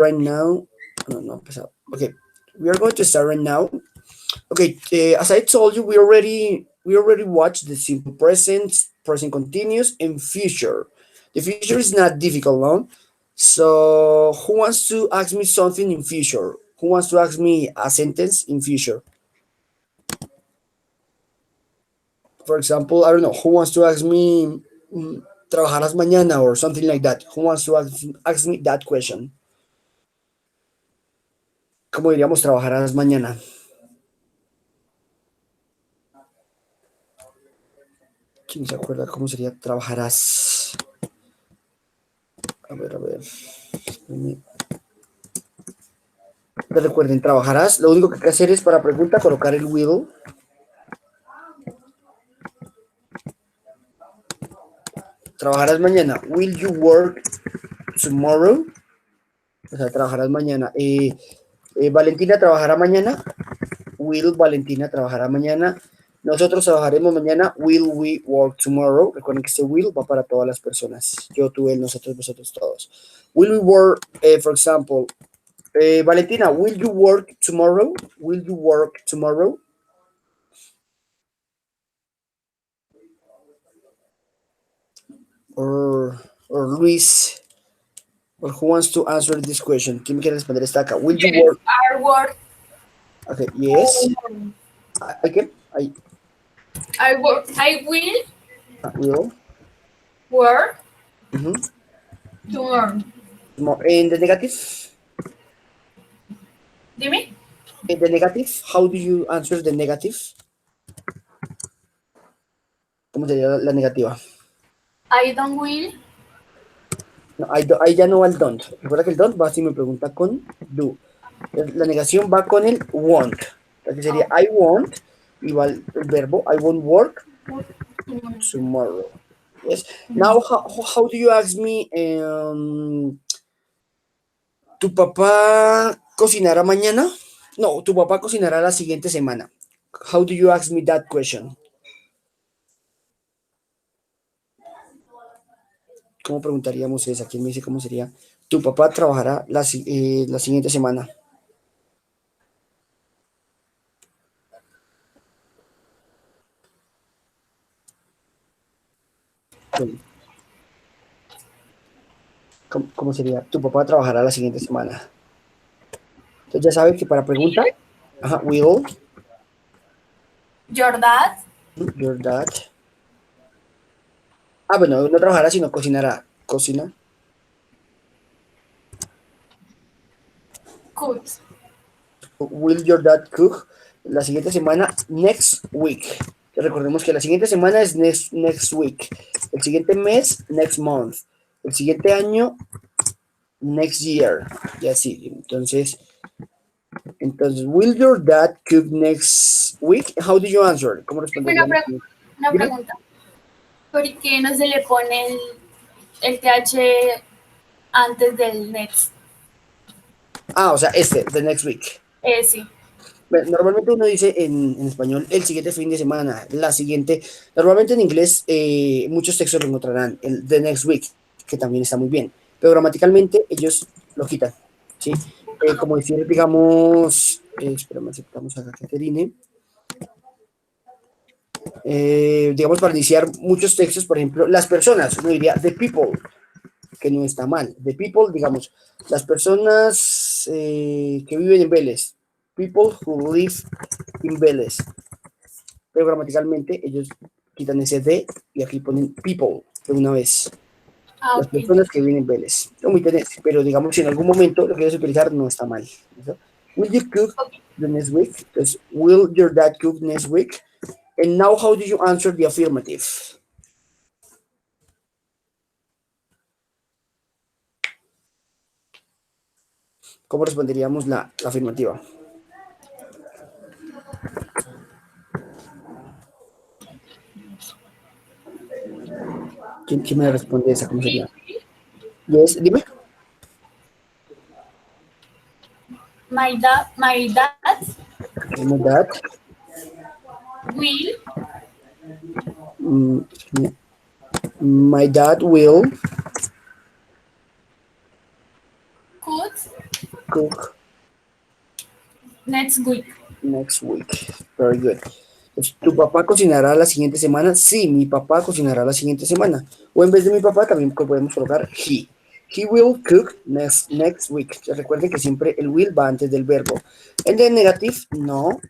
right now. No, no, okay. We are going to start right now. Okay, as I told you, we already watched the simple present, present continuous, and future. The future is not difficult, no? So, who wants to ask me something in future? Who wants to ask me a sentence in future? For example, I don't know. Who wants to ask me trabajarás mañana or something like that? Who wants to ask me that question? ¿Cómo diríamos trabajarás mañana? ¿Quién se acuerda cómo sería trabajarás? A ver, a ver. Recuerden, trabajarás. Lo único que hay que hacer es para pregunta colocar el will. Trabajarás mañana. Will you work tomorrow? O sea, trabajarás mañana. Valentina trabajará mañana. Will Valentina trabajará mañana. Nosotros trabajaremos mañana. Will we work tomorrow? Recuerden que este will va para todas las personas. Yo, tú, él, nosotros, vosotros, todos. Will we work, for example, Valentina, will you work tomorrow? Will you work tomorrow? Or Luis, or who wants to answer this question? ¿Quién me quiere responder esta acá? Will you work? I work. Okay, yes. I can. I work. I Will. Work Mm-hmm. tomorrow. In the negative? Dime. In the negative, how do you answer the negative? ¿Cómo sería la negativa? I don't will. No, ahí ya no va el don't. Recuerda que el don't va si me pregunta con do. La negación va con el won't. Entonces sería I won't, igual el verbo, I won't work tomorrow. Yes. Now, how do you ask me, ¿tu papá cocinará mañana? No, tu papá cocinará la siguiente semana. How do you ask me that question? ¿Cómo preguntaríamos esa? ¿Quién me dice cómo sería? Tu papá trabajará la siguiente semana. ¿Cómo sería? Tu papá trabajará la siguiente semana. Entonces ya sabes que para pregunta, will. Your dad. Your dad. Bueno, no trabajará, sino cocinará. Cocina. Cook. Will your dad cook? La siguiente semana, next week. Recordemos que la siguiente semana es next week. El siguiente mes, next month. El siguiente año, next year. Y así. Entonces, will your dad cook next week? How do you answer? ¿Cómo respondería? Una pregunta. ¿Por qué no se le pone el TH antes del next? O sea, the next week. Sí. Bueno, normalmente uno dice en español el siguiente fin de semana, la siguiente. Normalmente en inglés muchos textos lo encontrarán, el the next week, que también está muy bien. Pero gramaticalmente ellos lo quitan, ¿sí? Como decir, digamos, espérame, aceptamos acá, Caterine. Digamos, para iniciar muchos textos, por ejemplo, las personas, uno diría the people, que no está mal. The people, digamos, las personas que viven en Vélez. People who live in Vélez. Pero gramaticalmente ellos quitan ese de y aquí ponen people de una vez. Las personas que viven en Vélez. No muy tenés, pero digamos, si en algún momento lo quieres utilizar, no está mal. ¿No? Will you cook the next week? Entonces, will your dad cook next week? And now, how do you answer the affirmative? ¿Cómo responderíamos la afirmativa? ¿Quién me responde esa? ¿Cómo sería? Yes, dime. My dad My dad will cook cook Next week. next week? Very good. Entonces, ¿tu papá cocinará la siguiente semana? Sí, mi papá cocinará la siguiente semana. O en vez de mi papá también podemos colocar he. He will cook next week. Recuerden que siempre el will va antes del verbo. En the negative, no.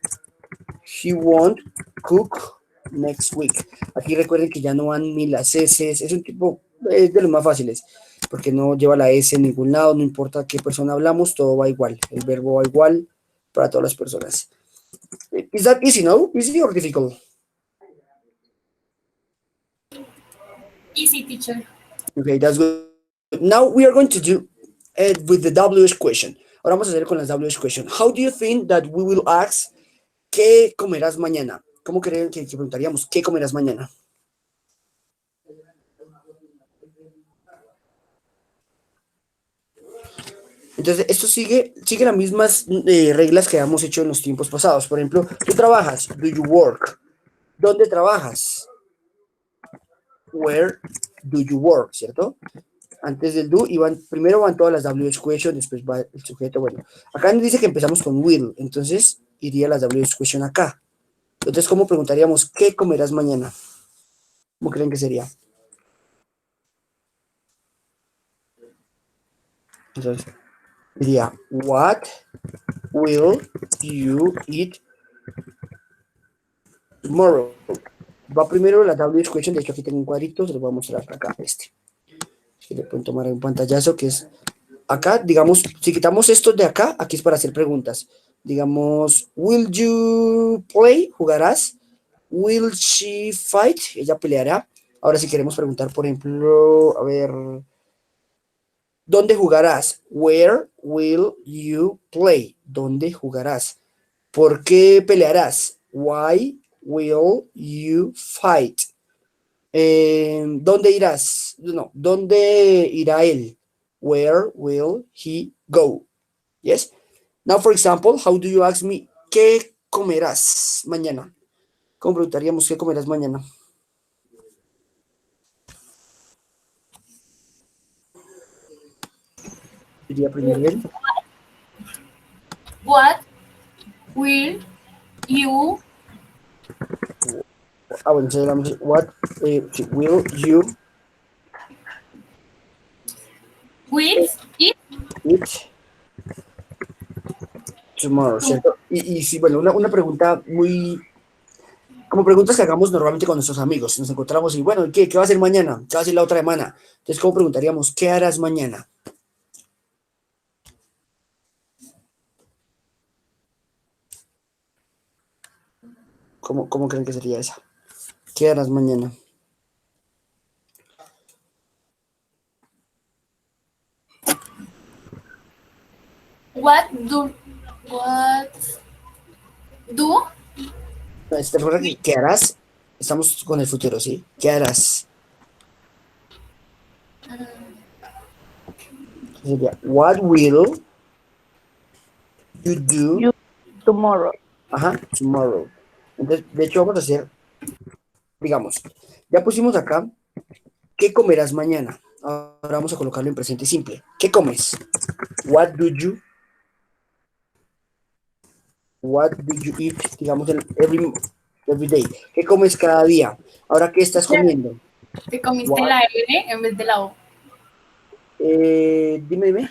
He won't cook next week. Aquí recuerden que ya no van ni las S. Es un tipo de los más fáciles. Porque no lleva la S en ningún lado. No importa qué persona hablamos, todo va igual. El verbo va igual para todas las personas. Is that easy, no? Easy or difficult? Easy, teacher. Okay, that's good. Now we are going to do it with the WH question. Ahora vamos a hacer con las WH question. How do you think that we will ask ¿qué comerás mañana? ¿Cómo creen que preguntaríamos qué comerás mañana? Entonces, esto sigue las mismas reglas que hemos hecho en los tiempos pasados. Por ejemplo, tú trabajas, do you work? ¿Dónde trabajas? Where do you work? ¿Cierto? Antes del do, primero van todas las WH question, después va el sujeto. Bueno, acá nos dice que empezamos con will, entonces iría las WH question acá. Entonces, ¿cómo preguntaríamos qué comerás mañana? ¿Cómo creen que sería? Entonces, diría, what will you eat tomorrow? Va primero la WH question, de hecho aquí tengo un cuadrito, se lo voy a mostrar acá, que le pueden tomar un pantallazo, que es acá, digamos, si quitamos estos de acá, aquí es para hacer preguntas. Digamos, will you play? ¿Jugarás? Will she fight? Ella peleará. Ahora si queremos preguntar, por ejemplo, a ver, ¿dónde jugarás? Where will you play? ¿Dónde jugarás? ¿Por qué pelearás? Why will you fight? ¿Dónde irás? No, ¿dónde irá él? Where will he go? Yes. Now, for example, how do you ask me, ¿qué comerás mañana? ¿Cómo preguntaríamos qué comerás mañana? Diría primero él. What will you Bueno, entonces what will you with it eat tomorrow? ¿Cierto? Y sí, bueno, una pregunta muy, como preguntas que hagamos normalmente con nuestros amigos. Nos encontramos y, bueno, ¿qué va a hacer mañana? ¿Qué va a hacer la otra semana? Entonces, ¿cómo preguntaríamos? ¿Qué harás mañana? ¿Cómo creen que sería esa? ¿Qué harás mañana? what do Recuerda que ¿qué harás? Estamos con el futuro, ¿sí? ¿Qué harás? Sería, what will you do tomorrow. Ajá, tomorrow. Entonces, de hecho, vamos a hacer, digamos, ya pusimos acá, ¿qué comerás mañana? Ahora vamos a colocarlo en presente simple. ¿Qué comes? What do you eat? Digamos, every day. ¿Qué comes cada día? Ahora, ¿qué estás comiendo? te comiste What? la R en vez de la O. Dime.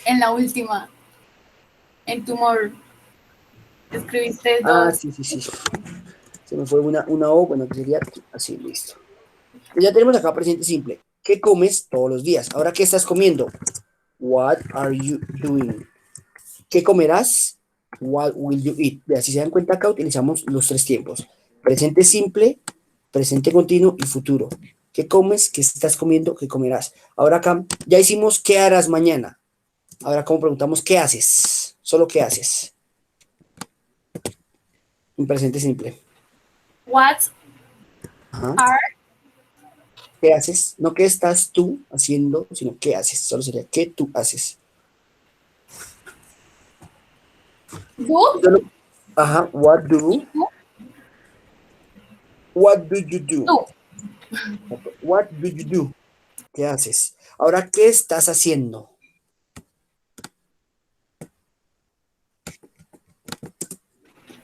En la última. En tomorrow. Escribiste Ah, dos. sí. Se me fue una O, bueno, que sería así, listo. Ya tenemos acá presente simple. ¿Qué comes todos los días? Ahora, ¿qué estás comiendo? What are you doing? ¿Qué comerás? What will you eat? Vea, si se dan cuenta acá utilizamos los tres tiempos. Presente simple, presente continuo y futuro. ¿Qué comes? ¿Qué estás comiendo? ¿Qué comerás? Ahora acá ya hicimos ¿qué harás mañana? Ahora como preguntamos ¿qué haces? Solo ¿qué haces? En presente simple. What Ajá. are ¿Qué haces? No qué estás tú haciendo, sino qué haces. Solo sería ¿qué tú haces? do Ajá. What do you do? tú? What do you do? ¿Qué haces? Ahora, ¿qué estás haciendo?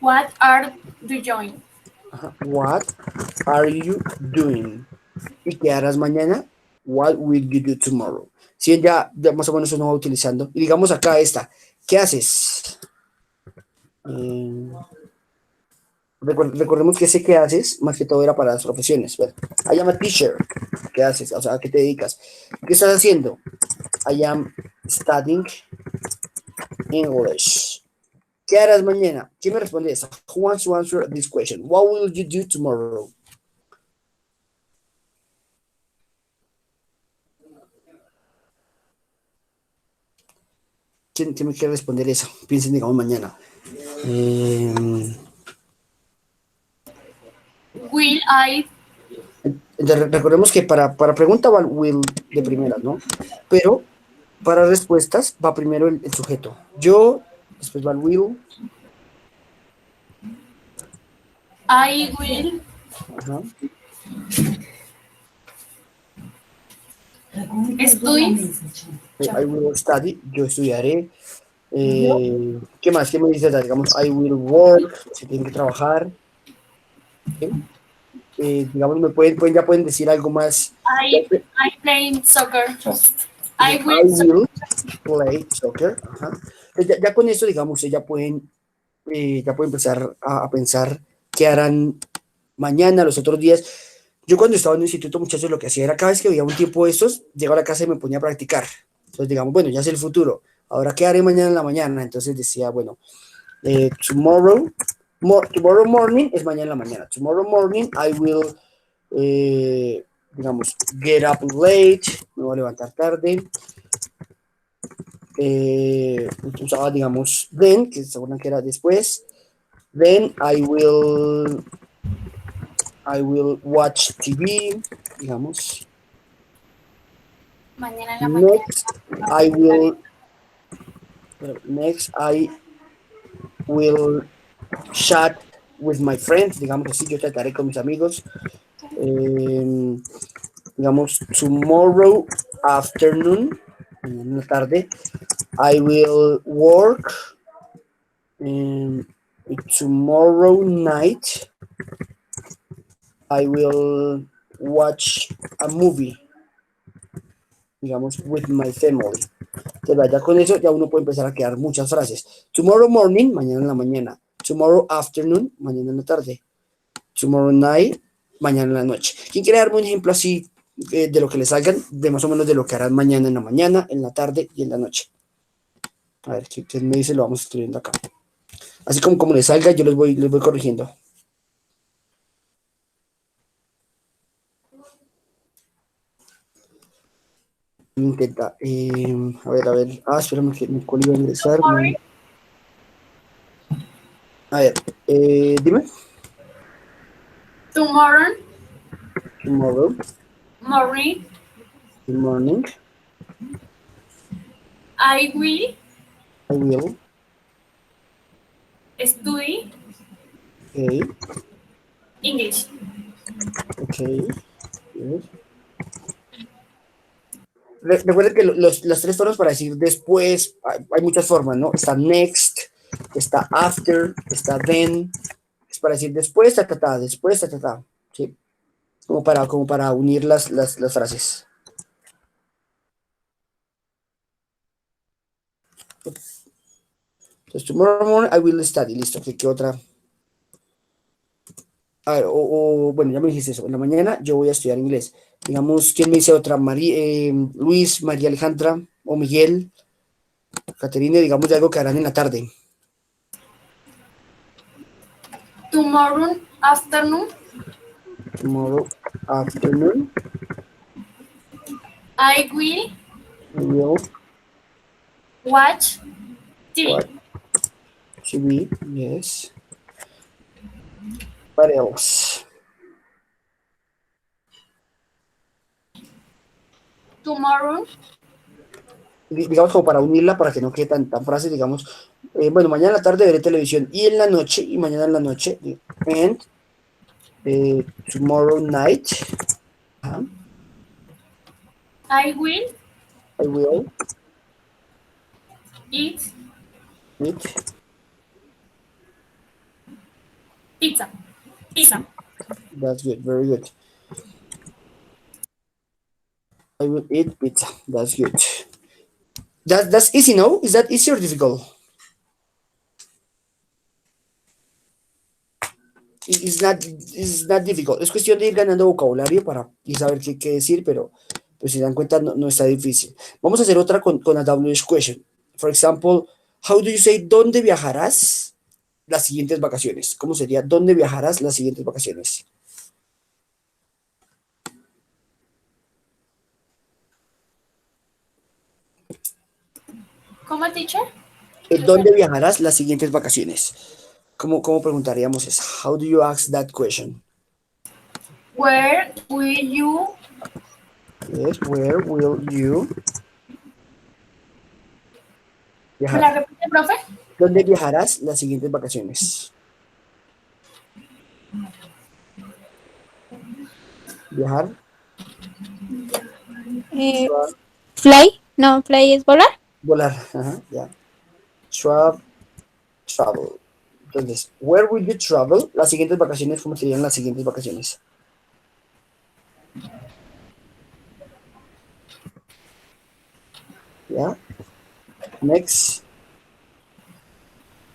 What are you doing? Ajá. What are you doing? ¿Y qué harás mañana? What will you do tomorrow? Si ya más o menos uno va utilizando. Y digamos acá esta. ¿Qué haces? Eh, recordemos que ese que haces, más que todo era para las profesiones. Bueno, I am a teacher. ¿Qué haces? O sea, ¿a qué te dedicas? ¿Qué estás haciendo? I am studying English. ¿Qué harás mañana? ¿Quién me responde eso? Who wants to answer this question? What will you do tomorrow? ¿Quién me quiere responder eso? Piensen, digamos, mañana. Eh, Will I? entonces, recordemos que para pregunta va el will de primera, ¿no? Pero para respuestas va primero el sujeto. Yo, después va el will. I will Ajá. study. I will study. Yo estudiaré. ¿Qué más? ¿Qué me dices? Digamos, I will work. Se tiene que trabajar. ¿Sí? Digamos, ya pueden decir algo más. I playing soccer. I I will will play soccer. Ajá. Ya con esto, digamos, ya pueden empezar a pensar qué harán mañana, los otros días. Yo cuando estaba en el instituto, muchachos, lo que hacía era cada vez que veía un tiempo de estos, llegaba a la casa y me ponía a practicar. Entonces, digamos, bueno, ya es el futuro. Ahora, ¿qué haré mañana en la mañana? Entonces decía, bueno, tomorrow morning es mañana en la mañana. Tomorrow morning I will, digamos, get up late, me voy a levantar tarde. Usaba, digamos, then, que se acuerdan que era después. Then I will watch TV, digamos. mañana en la mañana. Next I will chat with my friends, digamos así, yo trataré con mis amigos. Digamos, tomorrow afternoon, en la tarde, I will work. Tomorrow night, I will watch a movie, digamos, with my family. Entonces, ya con eso ya uno puede empezar a crear muchas frases. Tomorrow morning, mañana en la mañana. Tomorrow afternoon, mañana en la tarde. Tomorrow night, mañana en la noche. ¿Quién quiere darme un ejemplo así de lo que le salgan, de más o menos de lo que harán mañana en la mañana, en la tarde y en la noche? A ver, ¿quién me dice? Lo vamos escribiendo acá. Así como les salga, yo les voy corrigiendo. Intenta. A ver. Ah, espérame que mi coli va a ingresar. Tomorrow, A ver, dime. tomorrow Tomorrow, morning good morning, I will I will. study Okay, English. okay. Good. Recuerden que las tres formas para decir después, hay muchas formas, ¿no? Está next, está after, está then. Es para decir después, después, ¿sí? Como para unir las frases. Entonces, tomorrow morning I will study. Listo, ¿qué otra? A ver, bueno, ya me dijiste eso. En la mañana yo voy a estudiar inglés. Digamos, ¿quién me dice otra? Luis, María Alejandra o Miguel, Caterina, digamos de algo que harán en la tarde. Tomorrow afternoon Tomorrow afternoon, I will I will watch TV. watch TV. Yes. What else? Tomorrow Digamos como para unirla, para que no quede tan fácil, digamos, bueno, mañana en la tarde veré televisión y en la noche, y mañana en la noche, and tomorrow night, I will I will eat eat Pizza. Pizza. That's good. Very good. I will eat pizza. That's good. That's easy, no? Is that easy or difficult? It's not difficult. Es cuestión de ir ganando vocabulario para y saber qué decir, pero pues si dan cuenta no está difícil. Vamos a hacer otra con la WH question. For example, how do you say ¿dónde viajarás las siguientes vacaciones? ¿Cómo sería ¿dónde viajarás las siguientes vacaciones? ¿Cómo, teacher? ¿Dónde viajarás las siguientes vacaciones? ¿Cómo preguntaríamos eso? How do you ask that question? Where will you Yes, where will you ¿Me viajar? la repite, profe? ¿Dónde viajarás las siguientes vacaciones? Viajar. Fly, no, fly es volar. Volar. Ajá, ya. Travel. Entonces, where will you travel? Las siguientes vacaciones, ¿cómo serían las siguientes vacaciones? ¿Ya? Next.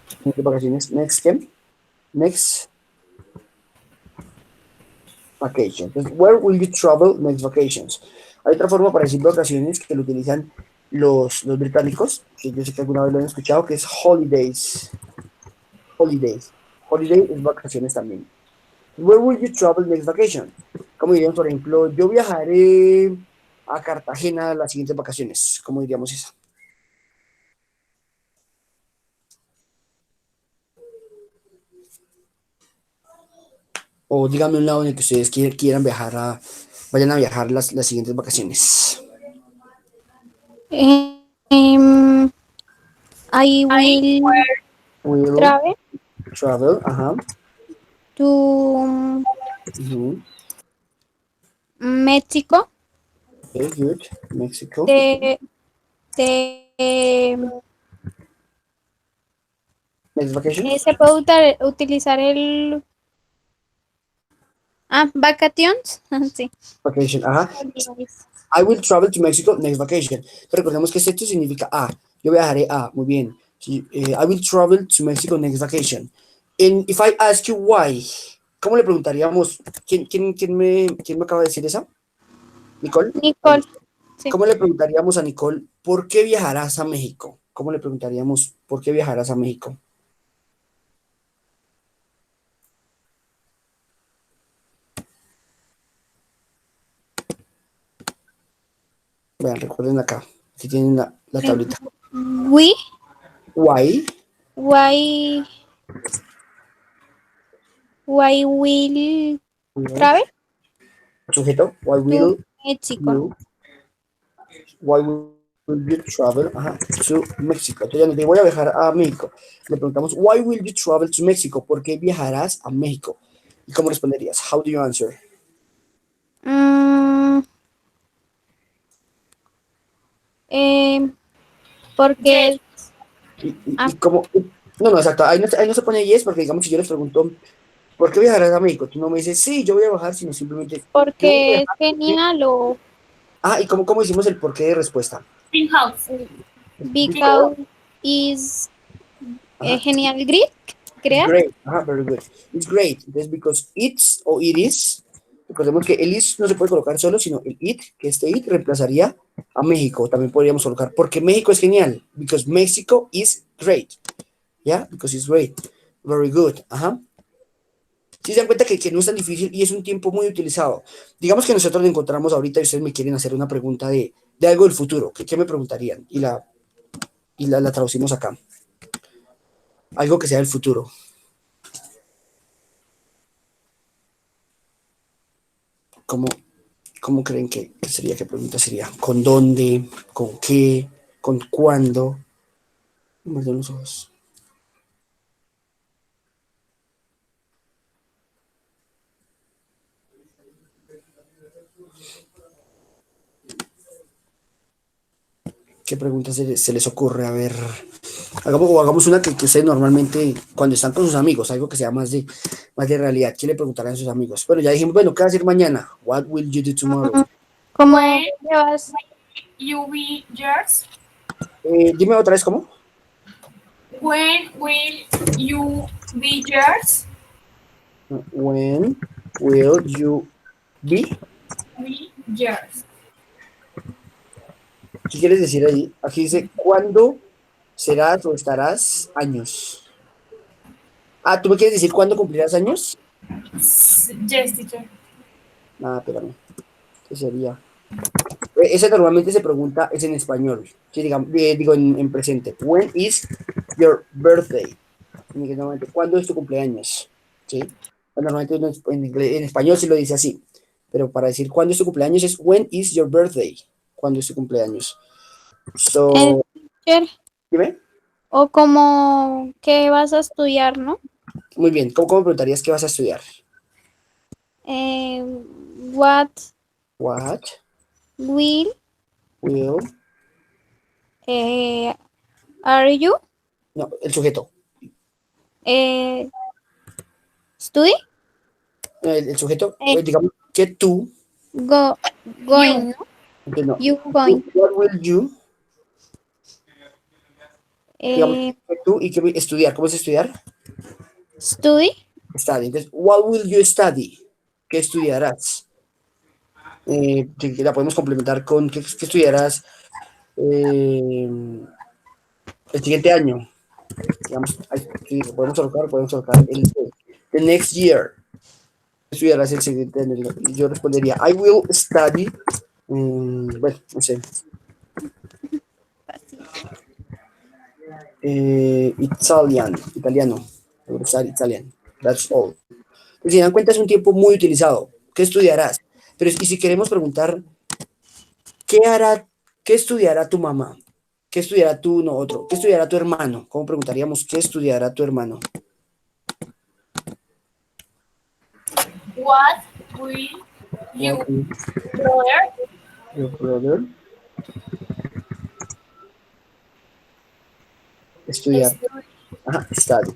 Siguientes vacaciones. Next, ¿qué? Next vacation. Entonces, where will you travel next vacations? Hay otra forma para decir vacaciones que lo utilizan los británicos, que yo sé que alguna vez lo han escuchado, que es holidays. Holidays. Holiday es vacaciones también. Where will you travel next vacation? Como diríamos, por ejemplo, yo viajaré a Cartagena las siguientes vacaciones. ¿Cómo diríamos eso? O díganme un lado en el que ustedes quieran vayan a viajar las siguientes vacaciones. I will Will travel ajá. to Mexico. Okay, good. Mexico. Next vacation. Se puede utilizar el vacations. Sí. Vacation, ajá. I will travel to Mexico next vacation. Pero recordemos que esto significa yo viajaré muy bien. I will travel to Mexico next vacation. And if I ask you why, ¿cómo le preguntaríamos? ¿Quién me acaba de decir esa? ¿Nicole? Nicole. Sí. ¿Cómo le preguntaríamos a Nicole por qué viajarás a México? ¿Cómo le preguntaríamos por qué viajarás a México? Vean, recuerden acá. Aquí tienen la tablita. Why will travel Sujeto. Why will Mexico? you travel to Mexico? Entonces ya no te voy a viajar a México. Le preguntamos, why will you travel to Mexico? ¿Por qué viajarás a México? ¿Y cómo responderías? How do you answer? Porque ¿Y cómo? No, exacto. Ahí no se pone yes porque, digamos, si yo les pregunto, ¿por qué viajarás a México? Tú no me dices, sí, yo voy a viajar, sino simplemente, yo voy a porque es viajar. genial o ¿Y cómo hicimos el porqué de respuesta? In-house. because is genial, great, It's crea. great. Very good. It's great. Entonces, because it's o it is, recordemos que el is no se puede colocar solo, sino el it, que este it reemplazaría a México. También podríamos colocar, porque México es genial. Because Mexico is great. ¿Ya? Because it's great. Very good. Si se dan cuenta que no es tan difícil y es un tiempo muy utilizado. Digamos que nosotros nos encontramos ahorita y ustedes me quieren hacer una pregunta de algo del futuro. ¿Qué me preguntarían? Y la traducimos acá. Algo que sea del futuro. ¿Cómo creen que sería? ¿Qué pregunta sería? ¿Con dónde? ¿Con qué? ¿Con cuándo? Me muerden los ojos. ¿Qué pregunta se les ocurre? A ver, hagamos una que ustedes normalmente, cuando están con sus amigos, algo que sea más de realidad. ¿Qué le preguntarán a sus amigos? Bueno, ya dijimos, bueno, ¿qué vas a hacer mañana? What will you do tomorrow? ¿Cómo When llevas? you be yours? Dime otra vez, ¿cómo? When will you be yours? When will you be? Be yours. ¿Qué quieres decir ahí? Aquí dice, ¿cuándo serás o estarás años? Ah, ¿tú me quieres decir cuándo cumplirás años? Yes, teacher. Ah, espérame. ¿Qué sería? Ese normalmente se pregunta, es en español. Sí, digamos, digo en presente. When is your birthday? Normalmente, ¿cuándo es tu cumpleaños? ¿Sí? Normalmente uno en español sí lo dice así. Pero para decir cuándo es tu cumpleaños es when is your birthday? ¿Cuándo es tu cumpleaños? El So, teacher, dime. o como que vas a estudiar, ¿no? Muy bien. ¿Cómo preguntarías qué vas a estudiar? Eh, what What will will... eh, are you No, el sujeto. eh, study? El sujeto, Eh, digamos que tú, go You. going, ¿no? entonces no. You going. What will you, digamos, Eh, que tú y que estudiar. ¿Cómo es estudiar? study. Study. Entonces, what will you study? ¿Qué estudiarás? Que la podemos complementar con qué estudiarás el siguiente año. Digamos, sí, podemos colocar the next year. ¿Qué estudiarás el siguiente año? Y yo respondería, I will study, bueno, no sé, italiano. I will study Italian. That's all. Pues, si se dan cuenta, es un tiempo muy utilizado. ¿Qué estudiarás? Pero y si queremos preguntar, ¿qué hará, qué estudiará tu mamá? ¿Qué estudiará tú, no otro? ¿Qué estudiará tu hermano? ¿Cómo preguntaríamos qué estudiará tu hermano? What will What you will brother your brother estudiar? study? Ajá, study.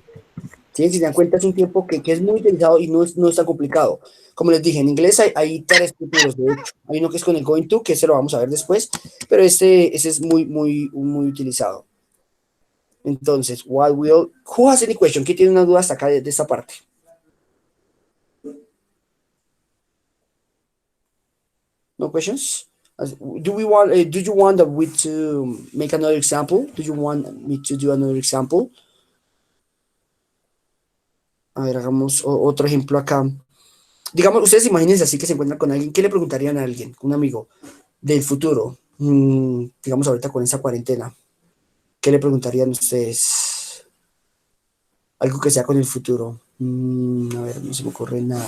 ¿Sí? Si se dan cuenta, es un tiempo que es muy utilizado y no es tan complicado. Como les dije, en inglés hay tres futuros, de hecho. Hay uno que es con el going to, que ese lo vamos a ver después, pero ese es muy utilizado. Entonces, what will... Who has any question? ¿Quién tiene una duda hasta acá de esta parte? No questions? Do you want that we to make another example? Do you want me to do another example? A ver, hagamos otro ejemplo acá. Digamos, ustedes imagínense así que se encuentran con alguien. ¿Qué le preguntarían a alguien, un amigo del futuro? Digamos ahorita con esa cuarentena. ¿Qué le preguntarían ustedes? Algo que sea con el futuro. A ver, no se me ocurre nada.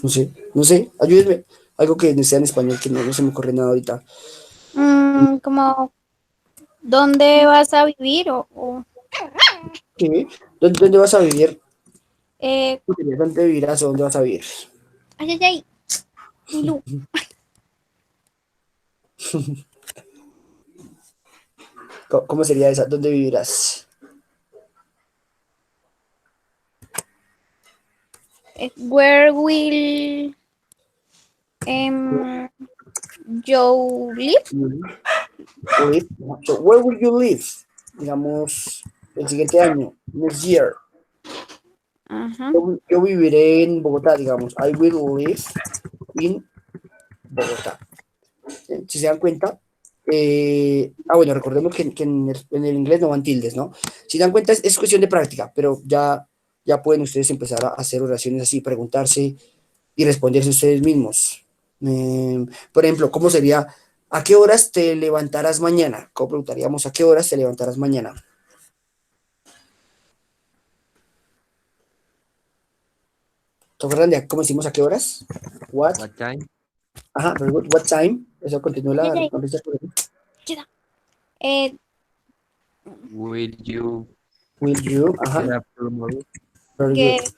No sé, ayúdenme. Algo que sea en español, que no se me ocurre nada ahorita. Como dónde vas a vivir o ¿Qué? ¿Dónde vas a vivir? eh, ¿Dónde vivirás o dónde vas a vivir? ay, ay, ay, Milu. ¿Cómo sería esa? ¿Dónde vivirás? Where will um, you live? Live. So, where will you live? Digamos, el siguiente año, next year. Ajá. Yo viviré en Bogotá, digamos. I will live in Bogotá. Si se dan cuenta, bueno, recordemos que en el inglés no van tildes, ¿no? Si se dan cuenta, es cuestión de práctica, pero ya pueden ustedes empezar a hacer oraciones así, preguntarse y responderse ustedes mismos. Por ejemplo, ¿cómo sería? ¿A qué horas te levantarás mañana? ¿Cómo preguntaríamos? ¿A qué horas te levantarás mañana? ¿Te acuerdan de cómo decimos a qué horas? What? What time Ajá, very good. What time? Eso continúa Ay, la ay, noticia por ahí. queda. Eh, will you Will you? get Ajá, up tomorrow? very good.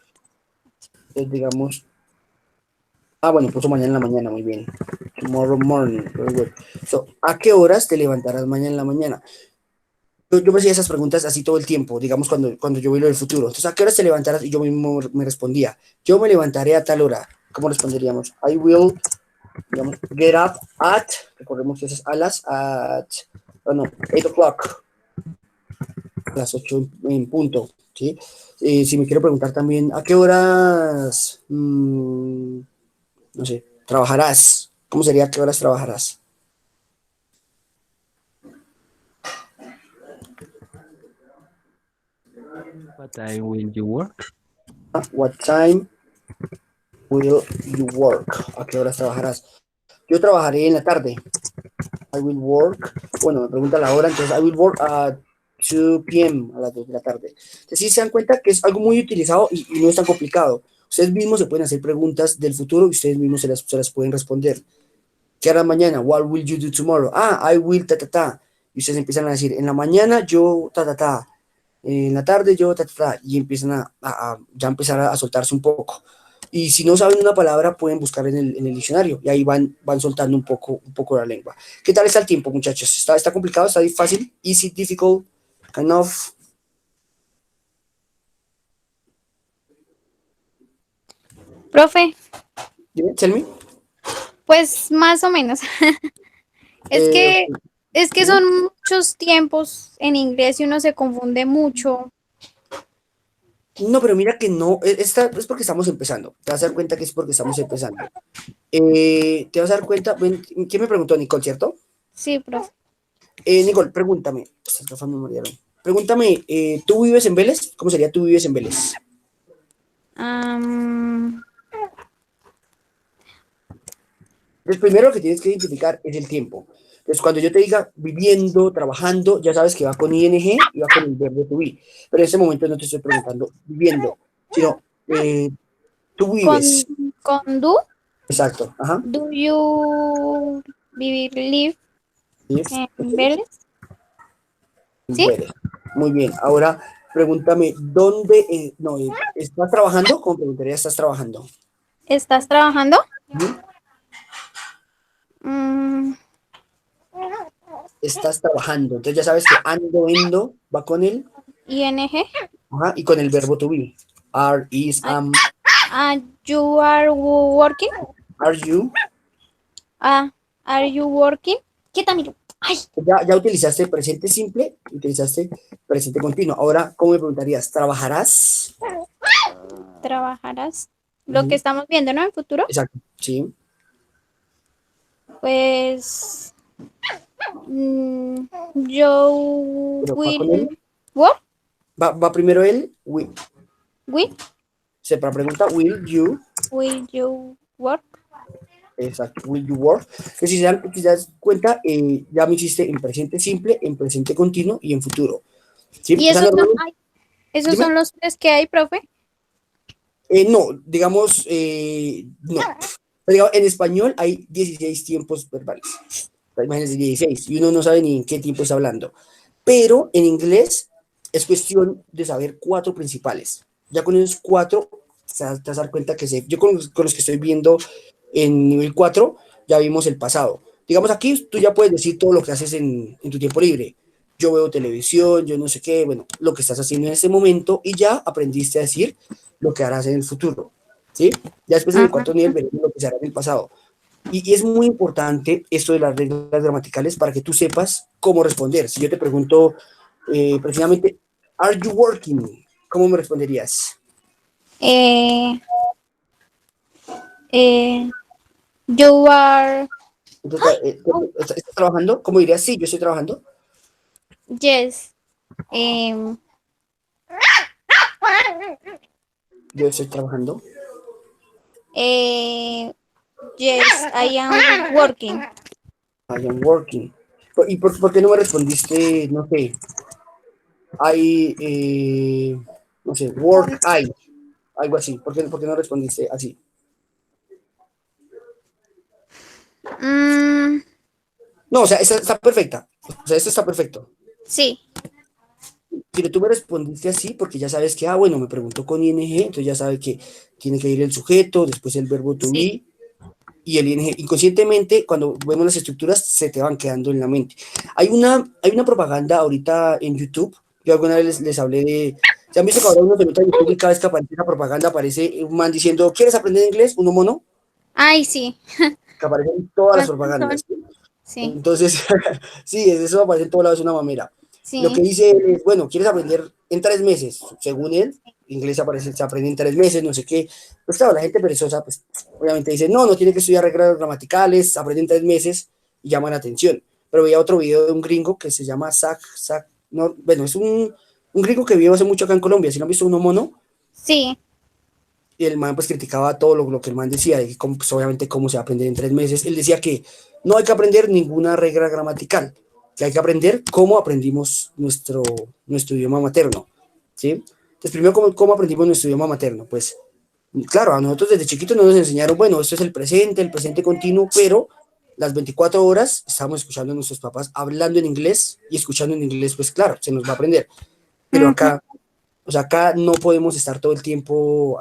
que Digamos, Ah, bueno, puso mañana en la mañana, muy bien. Tomorrow morning, very good. So, ¿a qué horas te levantarás mañana en la mañana? Yo me hacía esas preguntas así todo el tiempo, digamos, cuando yo vi lo del futuro. Entonces, ¿a qué horas te levantarás? Y yo mismo me respondía, yo me levantaré a tal hora. ¿Cómo responderíamos? I will, digamos, get up at, recordemos que esas oh no, 8 o'clock, a las 8 en punto, ¿sí? Si me quiero preguntar también, ¿a qué horas, no sé, trabajarás? ¿Cómo sería a qué horas trabajarás? What time will you work? What time will you work? ¿A qué horas trabajarás? Yo trabajaré en la tarde. I will work. Bueno, me pregunta la hora, entonces I will work at 2 p.m. a las 2 de la tarde. Entonces, sí se dan cuenta que es algo muy utilizado y no es tan complicado. Ustedes mismos se pueden hacer preguntas del futuro y ustedes mismos se las pueden responder. ¿Qué hará mañana? What will you do tomorrow? I will ta ta ta. Y ustedes empiezan a decir, en la mañana yo ta ta ta. En la tarde yo ta ta ta. Y empiezan a ya empezar a soltarse un poco. Y si no saben una palabra, pueden buscar en el diccionario y ahí van soltando un poco la lengua. ¿Qué tal está el tiempo, muchachos? ¿Está complicado? ¿Está fácil? ¿Easy? ¿Difficult? ¿Kind of? Profe, Tell me. pues más o menos. Es Eh, que, es que son muchos tiempos en inglés y uno se confunde mucho. no, pero mira que no, es porque estamos empezando. Te vas a dar cuenta que es porque estamos empezando. Te vas a dar cuenta, ¿quién me preguntó? Nicole, ¿cierto? Sí, profe. Nicole, pregúntame. Estas gafas me marearon. Pregúntame, ¿tú vives en Vélez? ¿Cómo sería tú vives en Vélez? Am, Entonces, primero lo que tienes que identificar es el tiempo. Entonces, cuando yo te diga viviendo, trabajando, ya sabes que va con ing y va con el verbo to be. Pero en este momento no te estoy preguntando viviendo, sino tú con, vives. con Exacto. Ajá. do you live Live, en Vélez? en ¿Sí? Vélez. Muy bien. Ahora, pregúntame, ¿dónde? No, ¿estás trabajando? ¿Cómo preguntaría, estás trabajando? ¿Estás trabajando? Ujú. Mm, Estás trabajando. Entonces ya sabes que ando va con el, ing. ajá, y con el verbo to be. Are, is, Ah, am, you are working. are you. Are you working? Quítame. Ay, Ya utilizaste presente simple, utilizaste presente continuo. Ahora, ¿cómo me preguntarías? ¿Trabajarás? trabajarás. Lo que Ujú. estamos viendo, ¿no? En futuro. Exacto, sí. Pues yo Pero va con él. will work Va primero él. with. Se para pregunta, Will you work? exacto, will you work? Que si se das cuenta, ya me hiciste en presente simple, en presente continuo y en futuro. ¿Sí? Y O sea, esos son, normalmente, ay, esos dime. son los tres que hay, profe. No, digamos, no. Digamos, en español hay 16 tiempos verbales. Imagínense 16, y uno no sabe ni en qué tiempo está hablando. Pero en inglés es cuestión de saber 4 principales. Ya con esos 4, te vas a dar cuenta que yo con los que estoy viendo en nivel 4, ya vimos el pasado. Digamos, aquí tú ya puedes decir todo lo que haces en tu tiempo libre. Yo veo televisión, yo no sé qué, bueno, lo que estás haciendo en este momento y ya aprendiste a decir lo que harás en el futuro. ¿Sí? Ya después en el Ajá. 4 nivel veremos lo que se hará en el pasado. Y es muy importante esto de las reglas gramaticales para que tú sepas cómo responder. Si yo te pregunto precisamente, ¿Are you working? ¿Cómo me responderías? Eh, eh, you are. Entonces, ¿estás trabajando? ¿Cómo dirías? Sí, yo estoy trabajando. Yes. em, Yo estoy trabajando. eh, yes, I am working. I am working. ¿Y por qué no me respondiste, no sé, no sé, work I, algo así? ¿Por qué no respondiste así? Mm, No, o sea, esta está perfecta. O sea, esto está perfecto. sí. Pero tú me respondiste así porque ya sabes que, bueno, me preguntó con ing, entonces ya sabe que tiene que ir el sujeto, después el verbo to Sí. be, y el ing. Inconscientemente, cuando vemos las estructuras, se te van quedando en la mente. Hay una propaganda ahorita en YouTube. Yo alguna vez les hablé de... ¿Se han visto que ahora uno se mete a YouTube y cada vez que aparece una propaganda aparece un man diciendo, ¿quieres aprender inglés? Uno mono, Ay, sí. que aparece en todas las ¿Cuántos propagandas. son? Sí, Entonces, sí, eso aparece en todos lados, es una mamera. Lo que sí. dice él es, bueno, ¿quieres aprender en 3 meses? Según él, inglés se aprende en 3 meses, no sé qué. Pues claro, la gente perezosa, pues obviamente dice, no, no tiene que estudiar reglas gramaticales, aprende en 3 meses y llaman la atención. Pero veía otro video de un gringo que se llama no, bueno, es un gringo que vive hace mucho acá en Colombia, si no han visto uno mono, Sí. y el man pues criticaba todo lo que el man decía, de que pues, obviamente cómo se va a aprender en 3 meses. Él decía que no hay que aprender ninguna regla gramatical, que hay que aprender cómo aprendimos nuestro idioma materno, ¿sí? Entonces, primero, ¿cómo aprendimos nuestro idioma materno? Pues, claro, a nosotros desde chiquitos nos enseñaron, bueno, esto es el presente continuo, pero las 24 horas estamos escuchando a nuestros papás hablando en inglés y escuchando en inglés, pues claro, se nos va a aprender. Pero Ujú. acá, o sea, acá no podemos estar todo el tiempo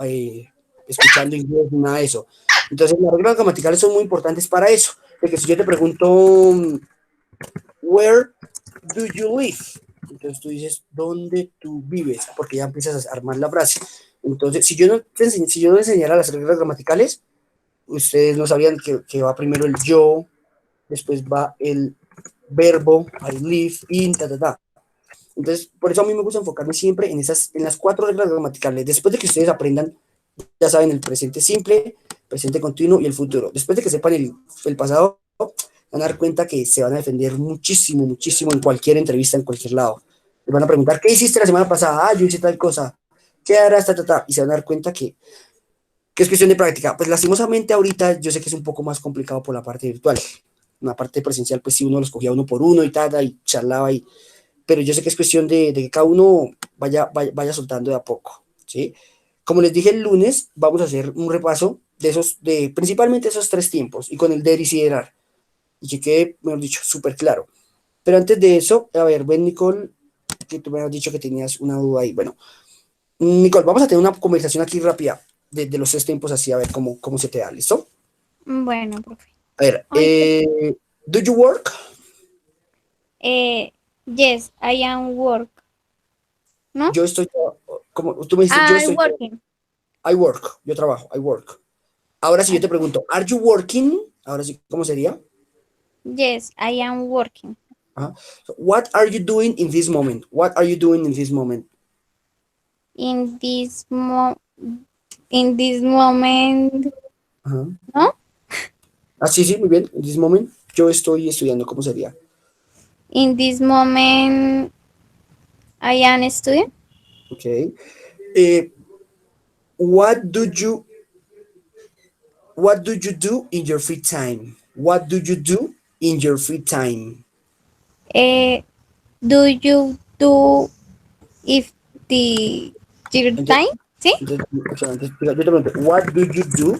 escuchando inglés ni nada de eso. Entonces, las reglas gramaticales son muy importantes para eso. De que si yo te pregunto, where do you live? Entonces tú dices, ¿dónde tú vives? Porque ya empiezas a armar la frase. Entonces, si yo no enseñara las reglas gramaticales, ustedes no sabían que va primero el yo, después va el verbo, I live, in, ta, ta, ta. Entonces, por eso a mí me gusta enfocarme siempre en las 4 reglas gramaticales. Después de que ustedes aprendan, ya saben, el presente simple, presente continuo y el futuro. Después de que sepan el pasado, van a dar cuenta que se van a defender muchísimo, muchísimo en cualquier entrevista, en cualquier lado. Les van a preguntar, ¿qué hiciste la semana pasada? Ah, yo hice tal cosa. ¿Qué harás? Ta, ta, ta. Y se van a dar cuenta que es cuestión de práctica. Pues lastimosamente ahorita yo sé que es un poco más complicado por la parte virtual. Una parte presencial, pues sí, uno los cogía uno por uno y tal, y charlaba y pero yo sé que es cuestión de que cada uno vaya soltando de a poco, ¿sí? Como les dije el lunes, vamos a hacer un repaso de principalmente esos 3 tiempos, y con el der y siderar, y que quede, mejor dicho, súper claro. Pero antes de eso, a ver, ven, Nicole, que tú me has dicho que tenías una duda ahí. Bueno, Nicole, vamos a tener una conversación aquí rápida de los 3 tiempos, así, a ver cómo se te da, ¿listo? Bueno, profe. A ver, Ay, do you work? yes, I am work, ¿no? Yo estoy, como tú me dijiste, yo I'm estoy, working. I work, yo trabajo, I work. Ahora si yo I- te pregunto, ¿are you working? Ahora sí, ¿cómo sería? yes, I am working. Ajá. So, what are you doing in this moment? What are you doing in this moment? In this in this moment, Ajá. ¿no? Ah, sí, sí, muy bien. In this moment, yo estoy estudiando, ¿cómo sería? In this moment, I am student. Ok. Eh, what do you What do you do in your free time? What do you do in your free time? Do you do if the your Entonces, time? ¿Sí? o sea, yo te pregunto, what do you do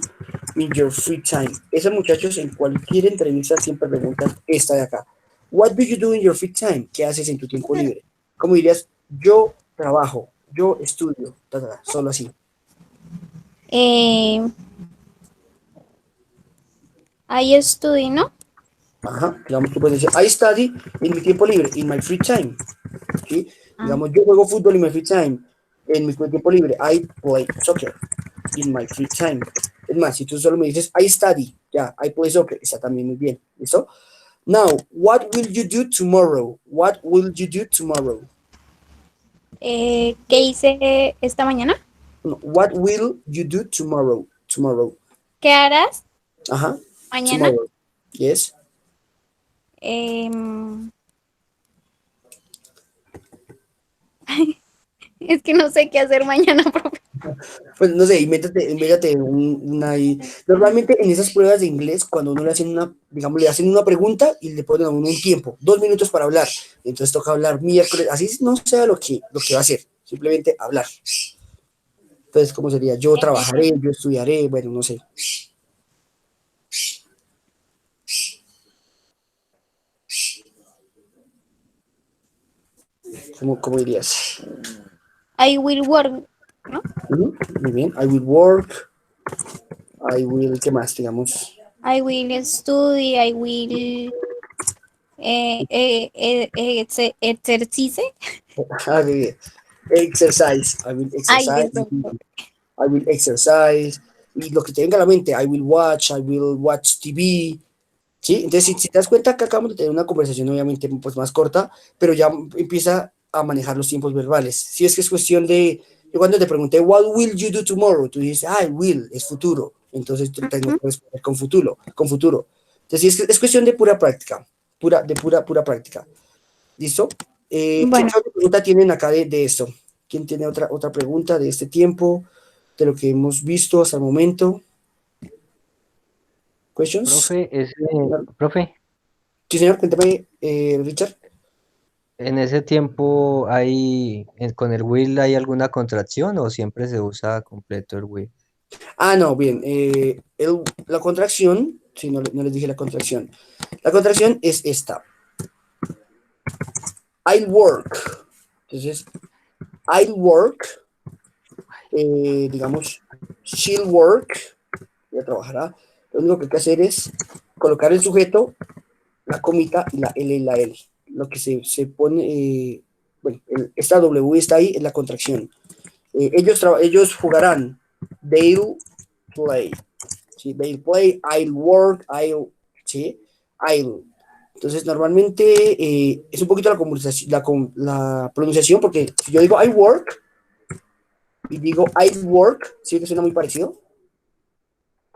in your free time? Esos muchachos en cualquier entrevista siempre preguntan esta de acá. What do you do in your free time? ¿Qué haces en tu tiempo libre? ¿Cómo dirías? Yo trabajo, yo estudio, solo así. Eh, I study, ¿no? Ajá, digamos, tú puedes decir, I study en mi tiempo libre, in my free time. ¿Sí? Ah, Digamos, yo juego fútbol in my free time, en mi tiempo libre. I play soccer in my free time. Es más, si tú solo me dices, I study, ya, I play soccer, está también muy bien. ¿Listo? Now, what will you do tomorrow? What will you do tomorrow? ¿qué hice esta mañana? No, what will you do tomorrow? Tomorrow. ¿Qué harás Ajá. mañana? Tomorrow. Yes. Em, es que no sé qué hacer mañana, profe. Pues no sé, invéntate una ahí. Normalmente en esas pruebas de inglés, cuando uno le hacen digamos, le hacen una pregunta y le ponen a uno un tiempo, 2 minutos para hablar. Entonces toca hablar miércoles, así no sea lo que va a hacer, simplemente hablar. Entonces, ¿cómo sería? Yo trabajaré, yo estudiaré, bueno, no sé. ¿Cómo dirías? I will work, ¿no? Muy bien. I will work. ¿Qué más? Digamos. I will study, I will exercise. Ah, muy bien. Exercise. I will Ay, exercise. disculpe. I will exercise. Y lo que te venga a la mente, I will watch TV. ¿Sí? Entonces, si te das cuenta que acabamos de tener una conversación obviamente pues, más corta, pero ya empieza a manejar los tiempos verbales. Si es que es cuestión de, yo cuando te pregunté, what will you do tomorrow? Tú dices, I will, es futuro. Entonces, yo tengo que responder con futuro, con futuro. Entonces, sí, es cuestión de pura práctica, pura práctica. ¿Listo? ¿Qué Bueno, otra pregunta tienen acá de esto? ¿Quién tiene otra pregunta de este tiempo, de lo que hemos visto hasta el momento? ¿Questions? Profe, Sí, señor, cuéntame, Richard. ¿en ese tiempo con el will hay alguna contracción o siempre se usa completo el will? Ah, no, bien. La contracción, sí, no les dije la contracción. La contracción es esta. I'll work. Entonces, I'll work, digamos, she'll work, ella trabajará. Lo único que hay que hacer es colocar el sujeto, la comita y la L y la L. Lo que se pone, bueno, esta W está ahí en la contracción. Ellos jugarán. They'll play. ¿Sí? They'll play, I'll work, ¿sí? I'll. Entonces, normalmente es un poquito la pronunciación, porque si yo digo I work y digo I'll work, ¿sí que suena muy parecido?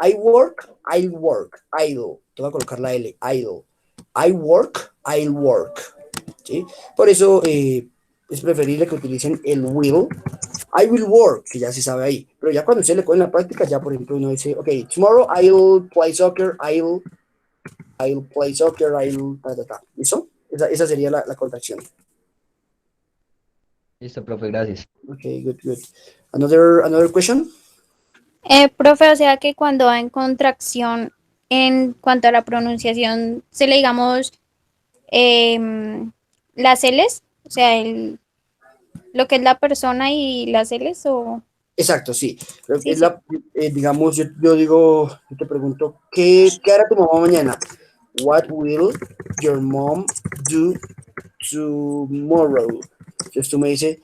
I work, I'll work, idle. Te voy a colocar la L, idle. I work, I'll work. ¿Sí? Por eso es preferible que utilicen el will. I will work, que ya se sabe ahí. Pero ya cuando usted le coge en la práctica, ya por ejemplo uno dice, ok, tomorrow I'll play soccer, I'll play soccer, ¿Listo? Esa sería la contracción. Listo, profe, gracias. Ok, good. Another question? profe, o sea que cuando va en contracción, en cuanto a la pronunciación, se le digamos las L's, o sea, lo que es la persona y las L's, o Exacto, sí. sí, sí. Digamos, yo digo, yo te pregunto, ¿qué hará tu mamá mañana? What will your mom do tomorrow? Entonces tú me dices,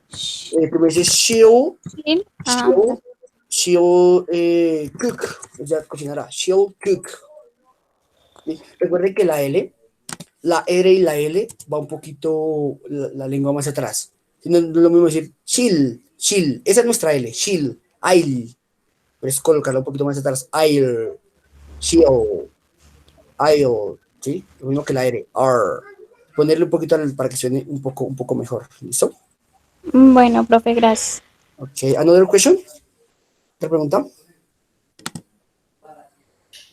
Sí. Ah, ok. she'll cook, o sea, cocinará, she'll cook. ¿Sí? Recuerden que la R y la L va un poquito la lengua más atrás. No es lo mismo decir chill, esa es nuestra L, chill, I'll, pero es colocarla un poquito más atrás, chill, ¿sí? Lo mismo que la R, R. Ponerle un poquito para que suene un poco mejor, ¿listo? Bueno, profe, gracias. Ok, another question, ¿otra pregunta?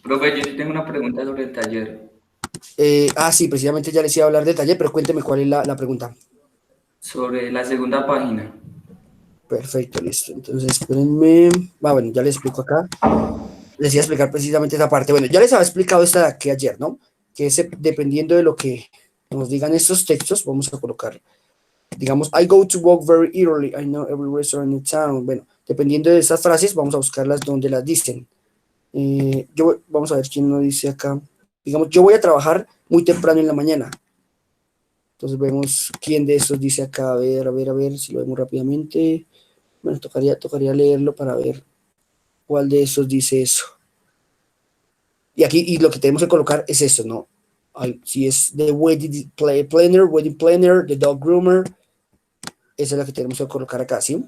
Profe, yo sí tengo una pregunta sobre el taller, Sí, precisamente ya les iba a hablar de taller, pero cuénteme cuál es la pregunta. sobre la segunda página. Perfecto, listo. Entonces, espérenme. Bueno, ya les explico acá. Les iba a explicar precisamente esa parte. Bueno, ya les había explicado esta de aquí ayer, ¿no? Que es dependiendo de lo que nos digan estos textos, vamos a colocar, digamos, I go to work very early, I know every restaurant in town. Bueno, dependiendo de esas frases, vamos a buscarlas donde las dicen. Vamos a ver quién nos dice acá. Digamos, yo voy a trabajar muy temprano en la mañana. Entonces vemos quién de estos dice acá. A ver si lo vemos rápidamente. Bueno, tocaría leerlo para ver cuál de estos dice eso. Y aquí, y lo que tenemos que colocar es esto, ¿no? Si es the wedding planner, the dog groomer, esa es la que tenemos que colocar acá, ¿sí?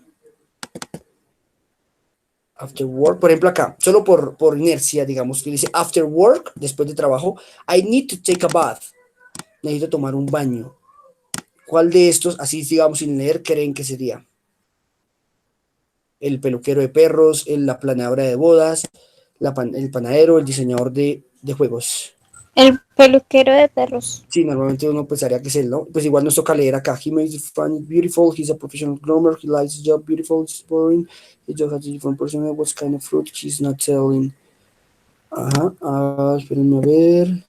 After work, por ejemplo acá, solo por inercia, digamos, que dice after work, después de trabajo, I need to take a bath. Necesito tomar un baño. ¿Cuál de estos, así digamos sin leer, creen que sería? El peluquero de perros, la planeadora de bodas, el panadero, el diseñador de juegos. El peluquero de perros. Sí, normalmente uno pensaría que es él, ¿no? Pues igual nos toca leer acá. He makes fun beautiful, he's a professional groomer, he likes his job beautiful, it's boring, he just has a different personality, what kind of fruit he's not selling. Ajá, espérenme a ver.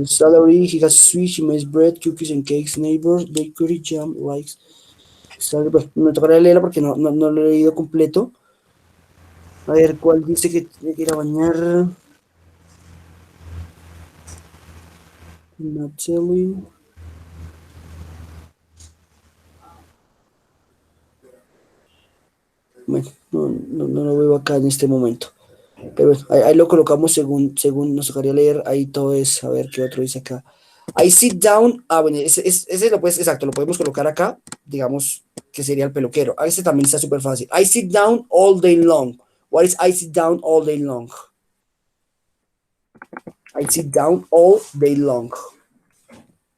Salary, he has sweet, he makes bread, cookies and cakes, neighbors, bakery, jam, likes. Pues, me tocará leerla porque no lo he leído completo. A ver, ¿cuál dice que tiene que ir a bañar? Not telling. Bueno, no lo veo acá en este momento. Pero bueno, ahí lo colocamos según nos tocaría leer. Ahí todo es, a ver qué otro dice acá. I sit down. Ah, bueno, ese lo puedes, exacto, lo podemos colocar acá. Digamos que sería el peluquero. A ese también está súper fácil. I sit down all day long. What is I sit down all day long? I sit down all day long.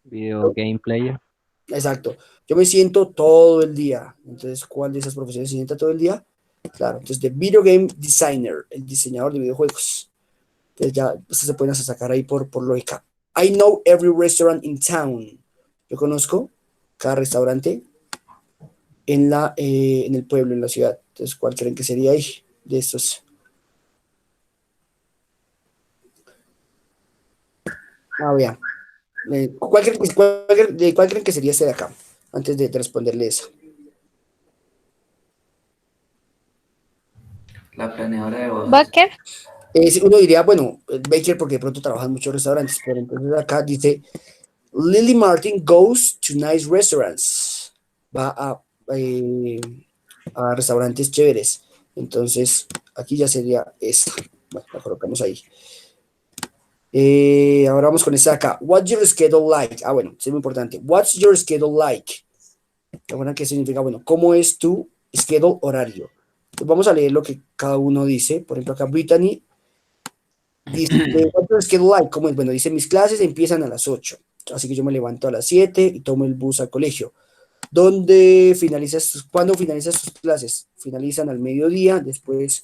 Video game player. Exacto. Yo me siento todo el día. Entonces, ¿cuál de esas profesiones se sienta todo el día? Claro. Entonces, the video game designer, el diseñador de videojuegos. Entonces, ya se pueden hasta sacar ahí por lógica. I know every restaurant in town. Yo conozco cada restaurante en el pueblo, en la ciudad. Entonces, ¿cuál creen que sería ahí de estos? Ah, vean. ¿Cuál creen que sería este de acá? Antes de responderle esa. La planeadora de bodas. Bucker. Si uno diría, bueno, Baker porque de pronto trabaja en muchos restaurantes, pero entonces acá dice, Lily Martin goes to nice restaurants. Va eh, a restaurantes chéveres. Entonces, aquí ya sería esta. Bueno, la colocamos ahí. Ahora vamos con esta acá. What's your schedule like? Ah, bueno, es muy importante. What's your schedule like? ¿Qué significa? Bueno, ¿cómo es tu schedule horario? Pues vamos a leer lo que cada uno dice. Por ejemplo, acá Brittany dice, what's your schedule like? ¿Cómo es? Bueno, dice, mis clases empiezan a las 8. Así que yo me levanto a las 7 y tomo el bus al colegio. ¿Cuándo finalizas tus clases? Finalizan al mediodía, después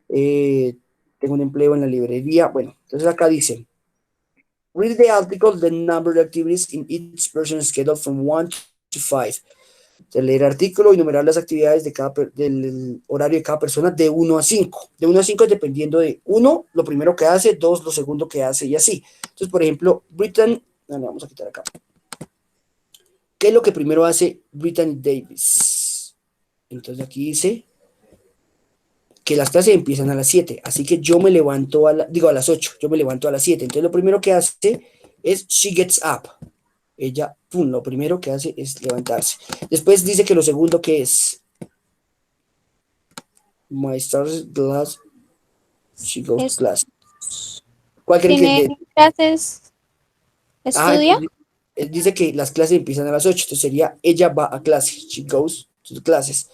tengo un empleo en la librería. Bueno, entonces acá dice, read the article, the number of activities in each person's schedule from 1 to 5. Entonces, leer artículo y numerar las actividades del horario de cada persona de 1 a 5. De 1 a 5 es dependiendo de 1, lo primero que hace, 2, lo segundo que hace y así. Entonces, por ejemplo, vamos a quitar acá. ¿Qué es lo que primero hace Brittany Davis? Entonces aquí dice que las clases empiezan a las 7, así que yo me levanto a las 8, yo me levanto a las 7. Entonces lo primero que hace es she gets up. Ella, pum, lo primero que hace es levantarse. Después dice que lo segundo que es my star's class, she goes to class. ¿Cuál creen que ¿Tiene clases? ¿Estudia? Dice que las clases empiezan a las 8, entonces sería ella va a clase, she goes to the classes.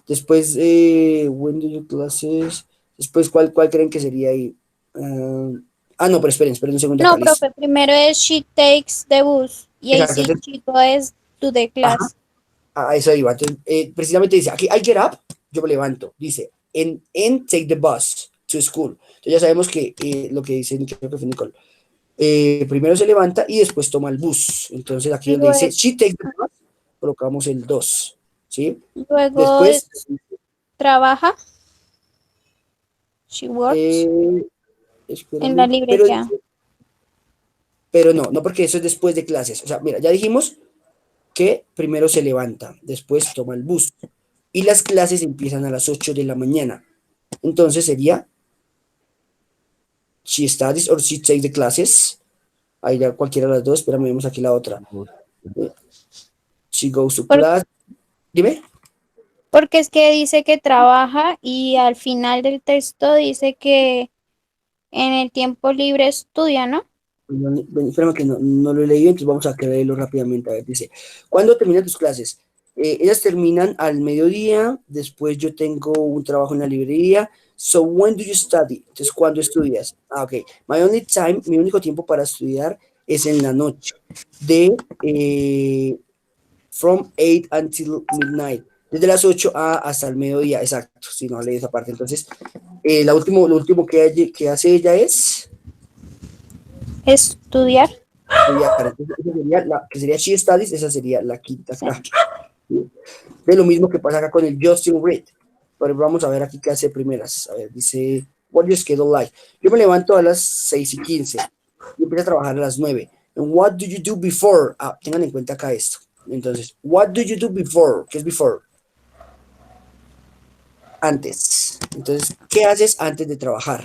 Después, when do you classes? Después, ¿cuál creen que sería ahí? No, pero esperen un segundo No, acá, listo. profe, primero es she takes the bus y ahí Exacto, sí entonces, chico es to the class. a eso iba. Entonces, precisamente dice, aquí, I get up, yo me levanto. Dice, and take the bus to school. Entonces ya sabemos que lo que dice, creo que fue Nicole, primero se levanta y después toma el bus. Entonces aquí donde dice, she takes the bus, colocamos el 2, ¿sí? Luego Después, trabaja. She works en la espérame, librería. pero no porque eso es después de clases. O sea, mira, ya dijimos que primero se levanta, después toma el bus y las clases empiezan a las 8 de la mañana. Entonces sería she studies or she takes the classes. Ahí ya cualquiera de las dos, espérame, vemos aquí la otra. She goes to class. Dime. Porque es que dice que trabaja y al final del texto dice que en el tiempo libre estudia, ¿no? Espérame que no lo he leído, entonces vamos a leerlo rápidamente. A ver, dice, ¿cuándo terminan tus clases? Ellas terminan al mediodía, después yo tengo un trabajo en la librería. So, when do you study? Entonces, ¿cuándo estudias? Ok. Mi único tiempo para estudiar es en la noche, from 8 until midnight. Desde las 8 hasta el mediodía, exacto, si no leí esa parte. Entonces, lo último que hace ella es Estudiar. que sería She Studies, esa sería la quinta acá. ¿Sí? De lo mismo que pasa acá con el Justin Reed. Pero vamos a ver aquí qué hace primeras. A ver, dice, what your schedule like? Yo me levanto a las 6:15 y empiezo a trabajar a las 9. And what do you do before? Tengan en cuenta acá esto. Entonces, what do you do before? ¿Qué es before? antes. Entonces, ¿qué haces antes de trabajar?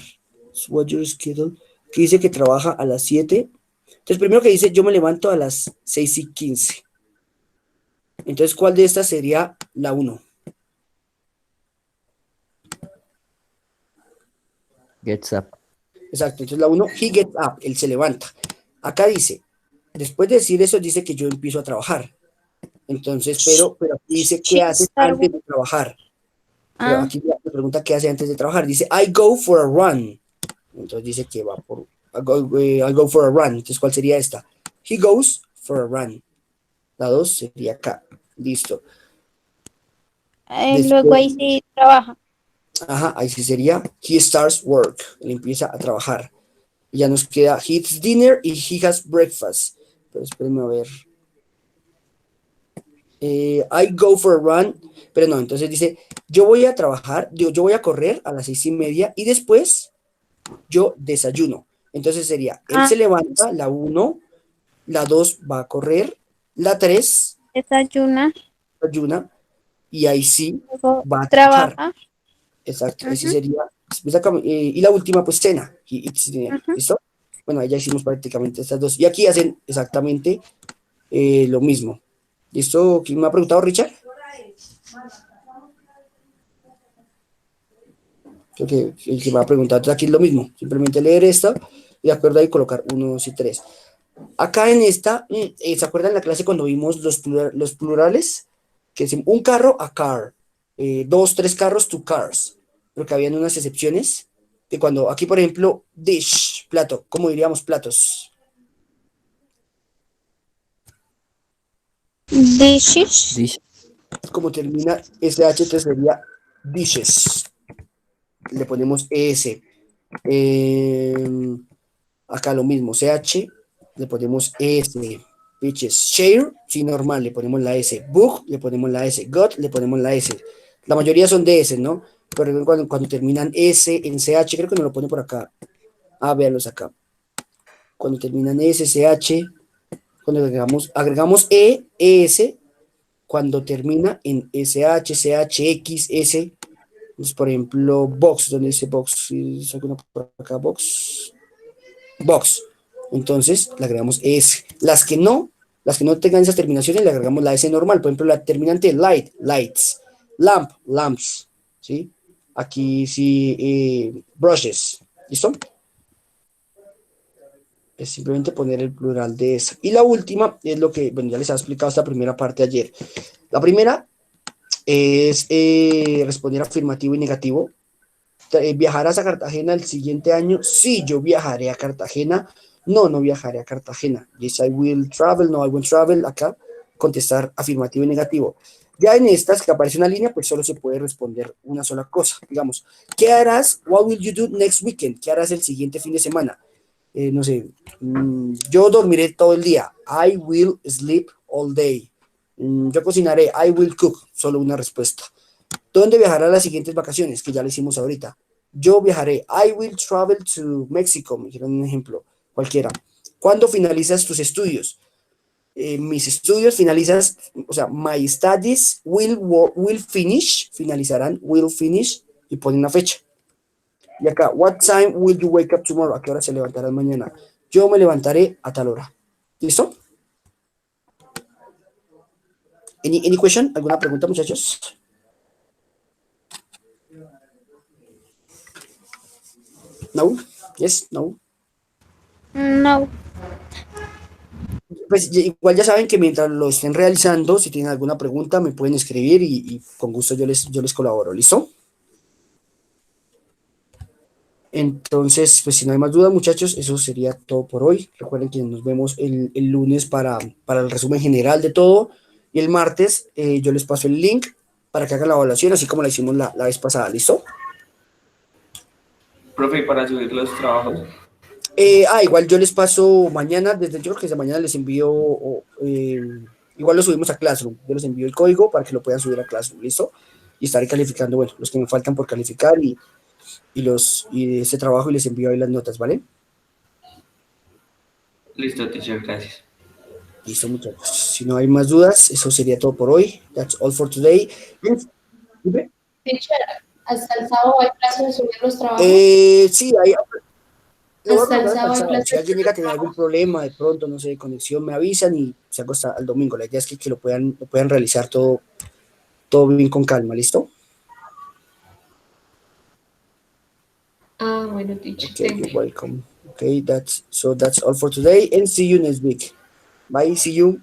What's your schedule? Que dice que trabaja a las 7. Entonces, primero que dice, yo me levanto a las 6:15. Entonces, ¿cuál de estas sería la 1? Gets up. Exacto, entonces la 1, he gets up, él se levanta. Acá dice, después de decir eso, dice que yo empiezo a trabajar. Entonces, pero aquí dice, ¿qué She haces start antes de trabajar? Pero ah, aquí me pregunta qué hace antes de trabajar. Dice, I go for a run. Entonces dice que va por, I go for a run. Entonces, ¿cuál sería esta? He goes for a run. La 2 sería acá. Listo. luego Después, ahí sí trabaja. ajá, ahí sí sería, he starts work. Él empieza a trabajar. Y ya nos queda, he eats dinner y he has breakfast. Pero espérenme a ver. I go for a run. Pero no, entonces dice, yo voy a trabajar, yo voy a correr a las 6:30 y después yo desayuno. Entonces sería, él Ah, se levanta, la 1, la 2 va a correr, la 3 desayuna, desayuna y ahí sí luego va a trabajar. trabaja. Exacto, ahí sí Ujú, sería. Y la última, pues cena. He eats dinner. ujú. ¿Listo? Bueno, ahí ya hicimos prácticamente estas dos. Y aquí hacen exactamente lo mismo. ¿Listo? ¿Quién me ha preguntado, Richard? Creo que el que me ha preguntado, entonces aquí es lo mismo. Simplemente leer esta y de acuerdo ahí colocar 1, 2 y 3. Acá en esta, ¿se acuerdan en la clase cuando vimos los plurales? Que es un carro a car, 2, 3 carros to cars, pero que habían unas excepciones, que cuando aquí, por ejemplo, dish, plato, ¿cómo diríamos platos? Dishes, Dish. Como termina SH, entonces sería dishes, le ponemos ES. Eh, Acá lo mismo, CH, le ponemos S. Pitches. Share, sí, normal, le ponemos la S. Book, le ponemos la S. Got, le ponemos la S. La mayoría son de S, ¿no? Pero cuando terminan S en CH, creo que nos lo pone por acá. Ah, véanlos acá. Cuando terminan S, CH, cuando agregamos E, ES, cuando termina en SH, CH, X, S. Entonces, por ejemplo, box, donde dice box, si saco una por acá, box. Box. Entonces le agregamos S. Las que no tengan esas terminaciones, le agregamos la S normal. Por ejemplo, la terminante light, lights. Lamp, lamps. ¿Sí? Aquí sí, brushes. ¿Listo? Es simplemente poner el plural de esa. Y la última es lo que, bueno, ya les he explicado esta primera parte ayer. La primera es responder afirmativo y negativo. ¿Viajarás a Cartagena el siguiente año? Sí, yo viajaré a Cartagena. No, no viajaré a Cartagena. Yes, I will travel. No, I will travel. Acá contestar afirmativo y negativo. Ya en estas que aparece una línea, pues solo se puede responder una sola cosa. Digamos, ¿qué harás? What will you do next weekend? ¿Qué harás el siguiente fin de semana? No sé, yo dormiré todo el día. I will sleep all day. Yo cocinaré. I will cook. Solo una respuesta. ¿Dónde viajará las siguientes vacaciones? Que ya lo hicimos ahorita. Yo viajaré. I will travel to Mexico. Me dijeron un ejemplo, cualquiera. ¿Cuándo finalizas tus estudios? Mis estudios finalizas, o sea, my studies will finish, finalizarán, will finish, y ponen una fecha. Y acá, what time will you wake up tomorrow? ¿A qué hora se levantarán mañana? Yo me levantaré a tal hora. ¿Listo? Any question? ¿Alguna pregunta, muchachos? No? Yes? No? no. Pues igual ya saben que mientras lo estén realizando, si tienen alguna pregunta, me pueden escribir y con gusto yo les colaboro. ¿Listo? Entonces, pues si no hay más dudas, muchachos, eso sería todo por hoy. Recuerden que nos vemos el lunes para el resumen general de todo. Y el martes yo les paso el link para que hagan la evaluación, así como la hicimos la vez pasada. ¿Listo? Profe, ¿y para subir los trabajos? Igual yo les paso mañana, desde yo creo que desde mañana les envío, igual lo subimos a Classroom. Yo les envío el código para que lo puedan subir a Classroom. ¿Listo? Y estaré calificando, bueno, los que me faltan por calificar y ese trabajo y les envío ahí las notas, ¿vale? Listo, teacher, gracias. Listo, muchachos. Si no hay más dudas, eso sería todo por hoy. That's all for today. Dime. Teacher, Hasta el sábado hay clase de subir los trabajos. Sí, ahí le voy a Hasta el preguntar sábado al hay sábado. Si clase. alguien llega a tener algún problema, de pronto, no sé, de conexión, me avisan y se hago hasta el domingo. La idea es que lo puedan realizar todo bien con calma, ¿listo? Ah, bueno, teacher. Okay, Thank you're you. welcome. Okay, that's all for today, and see you next week. Bye, see you.